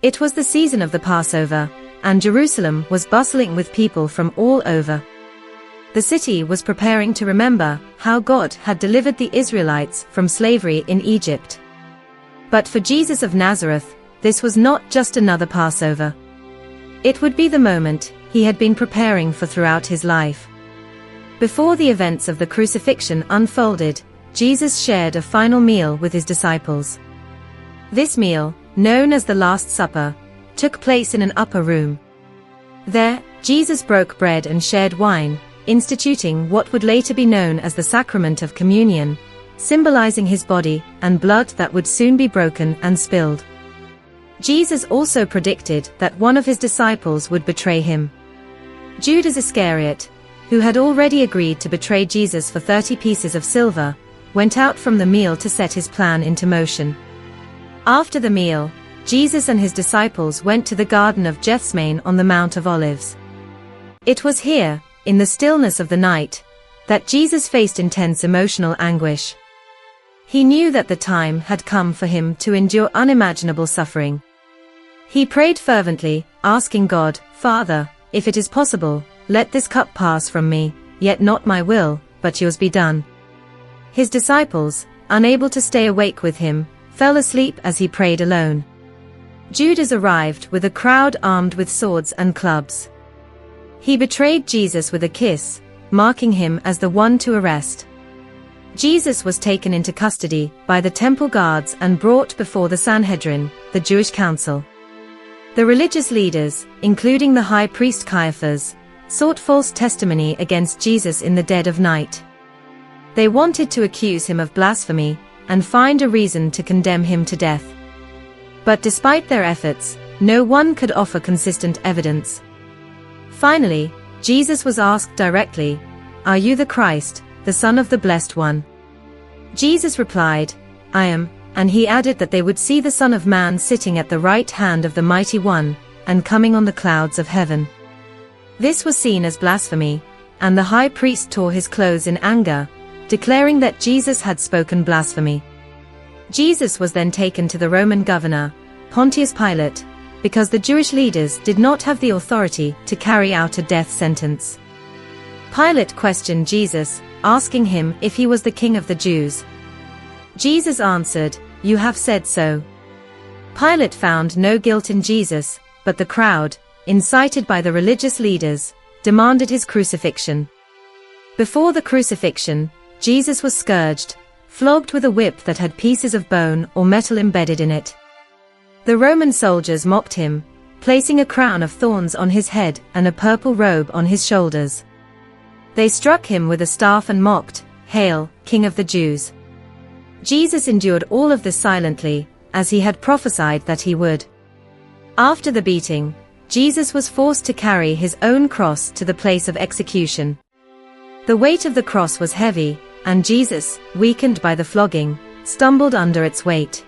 It was the season of the Passover, and Jerusalem was bustling with people from all over. The city was preparing to remember how God had delivered the Israelites from slavery in Egypt. But for Jesus of Nazareth, this was not just another Passover. It would be the moment he had been preparing for throughout his life. Before the events of the crucifixion unfolded, Jesus shared a final meal with his disciples. This meal, known as the Last Supper, took place in an upper room. There, Jesus broke bread and shared wine, instituting what would later be known as the sacrament of communion, symbolizing his body and blood that would soon be broken and spilled. Jesus also predicted that one of his disciples would betray him. Judas Iscariot, who had already agreed to betray Jesus for 30 pieces of silver, went out from the meal to set his plan into motion. After the meal, Jesus and his disciples went to the Garden of Gethsemane on the Mount of Olives. It was here, in the stillness of the night, that Jesus faced intense emotional anguish. He knew that the time had come for him to endure unimaginable suffering. He prayed fervently, asking God, "Father, if it is possible, let this cup pass from me, yet not my will, but yours be done." His disciples, unable to stay awake with him, fell asleep as he prayed alone. Judas arrived with a crowd armed with swords and clubs. He betrayed Jesus with a kiss, marking him as the one to arrest. Jesus was taken into custody by the temple guards and brought before the Sanhedrin, the Jewish council. The religious leaders, including the high priest Caiaphas, sought false testimony against Jesus in the dead of night. They wanted to accuse him of blasphemy and find a reason to condemn him to death. But despite their efforts, no one could offer consistent evidence. Finally, Jesus was asked directly, "Are you the Christ, the Son of the Blessed One?" Jesus replied, "I am," and he added that they would see the Son of Man sitting at the right hand of the Mighty One, and coming on the clouds of heaven. This was seen as blasphemy, and the high priest tore his clothes in anger, declaring that Jesus had spoken blasphemy. Jesus was then taken to the Roman governor, Pontius Pilate, because the Jewish leaders did not have the authority to carry out a death sentence. Pilate questioned Jesus, asking him if he was the king of the Jews. Jesus answered, "You have said so." Pilate found no guilt in Jesus, but the crowd, incited by the religious leaders, demanded his crucifixion. Before the crucifixion, Jesus was scourged, flogged with a whip that had pieces of bone or metal embedded in it. The Roman soldiers mocked him, placing a crown of thorns on his head and a purple robe on his shoulders. They struck him with a staff and mocked, "Hail, King of the Jews!" Jesus endured all of this silently, as he had prophesied that he would. After the beating, Jesus was forced to carry his own cross to the place of execution. The weight of the cross was heavy, and Jesus, weakened by the flogging, stumbled under its weight.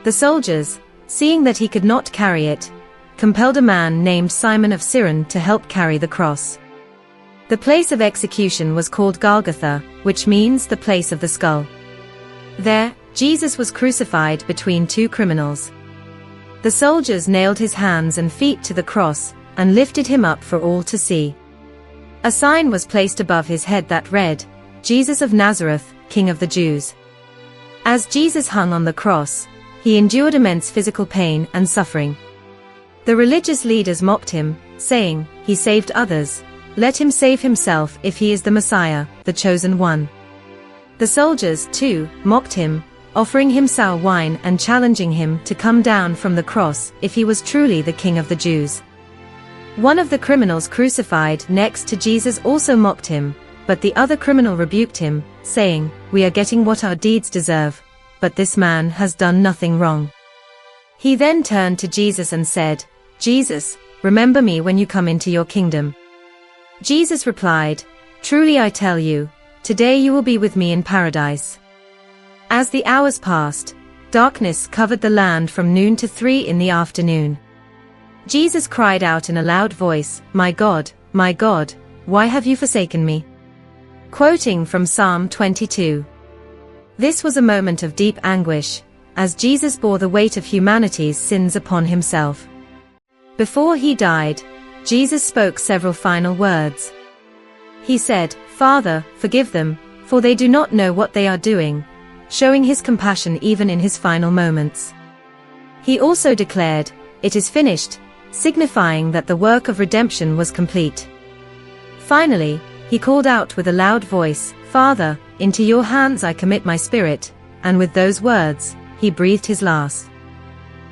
The soldiers, seeing that he could not carry it, compelled a man named Simon of Cyrene to help carry the cross. The place of execution was called Golgotha, which means the place of the skull. There, Jesus was crucified between two criminals. The soldiers nailed his hands and feet to the cross, and lifted him up for all to see. A sign was placed above his head that read, "Jesus of Nazareth, King of the Jews." As Jesus hung on the cross, he endured immense physical pain and suffering. The religious leaders mocked him, saying, "He saved others. Let him save himself if he is the Messiah, the chosen one." The soldiers, too, mocked him, offering him sour wine and challenging him to come down from the cross if he was truly the King of the Jews. One of the criminals crucified next to Jesus also mocked him, but the other criminal rebuked him, saying, "We are getting what our deeds deserve, but this man has done nothing wrong." He then turned to Jesus and said, "Jesus, remember me when you come into your kingdom." Jesus replied, "Truly I tell you, today you will be with me in paradise." As the hours passed, darkness covered the land from noon to 3 in the afternoon. Jesus cried out in a loud voice, my God, why have you forsaken me?" Quoting from Psalm 22. This was a moment of deep anguish, as Jesus bore the weight of humanity's sins upon himself. Before he died, Jesus spoke several final words. He said, "Father, forgive them, for they do not know what they are doing," showing his compassion even in his final moments. He also declared, "It is finished," signifying that the work of redemption was complete. Finally, he called out with a loud voice, "Father, into your hands I commit my spirit," and with those words, he breathed his last.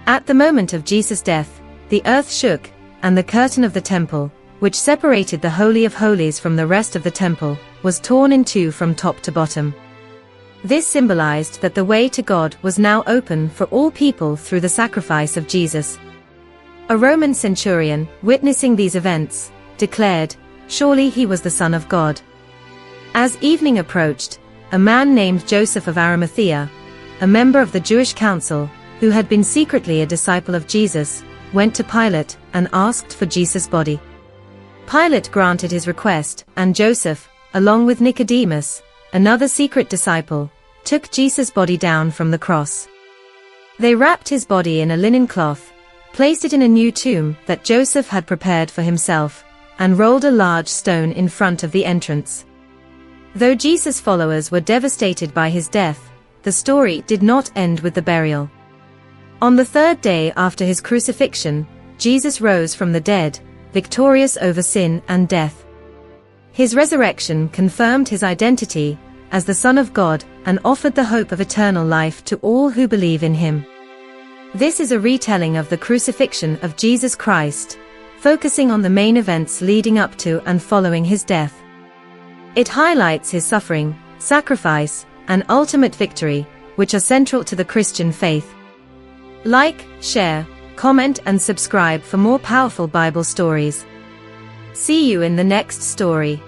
At the moment of Jesus' death, the earth shook, and the curtain of the temple, which separated the Holy of Holies from the rest of the temple, was torn in two from top to bottom. This symbolized that the way to God was now open for all people through the sacrifice of Jesus. A Roman centurion, witnessing these events, declared, "Surely he was the Son of God." As evening approached, a man named Joseph of Arimathea, a member of the Jewish council, who had been secretly a disciple of Jesus, went to Pilate and asked for Jesus' body. Pilate granted his request, and Joseph, along with Nicodemus, another secret disciple, took Jesus' body down from the cross. They wrapped his body in a linen cloth, placed it in a new tomb that Joseph had prepared for himself, and rolled a large stone in front of the entrance. Though Jesus' followers were devastated by his death, the story did not end with the burial. On the third day after his crucifixion, Jesus rose from the dead, victorious over sin and death. His resurrection confirmed his identity as the Son of God and offered the hope of eternal life to all who believe in him. This is a retelling of the crucifixion of Jesus Christ, focusing on the main events leading up to and following his death. It highlights his suffering, sacrifice, and ultimate victory, which are central to the Christian faith. Like, share, comment, and subscribe for more powerful Bible stories. See you in the next story.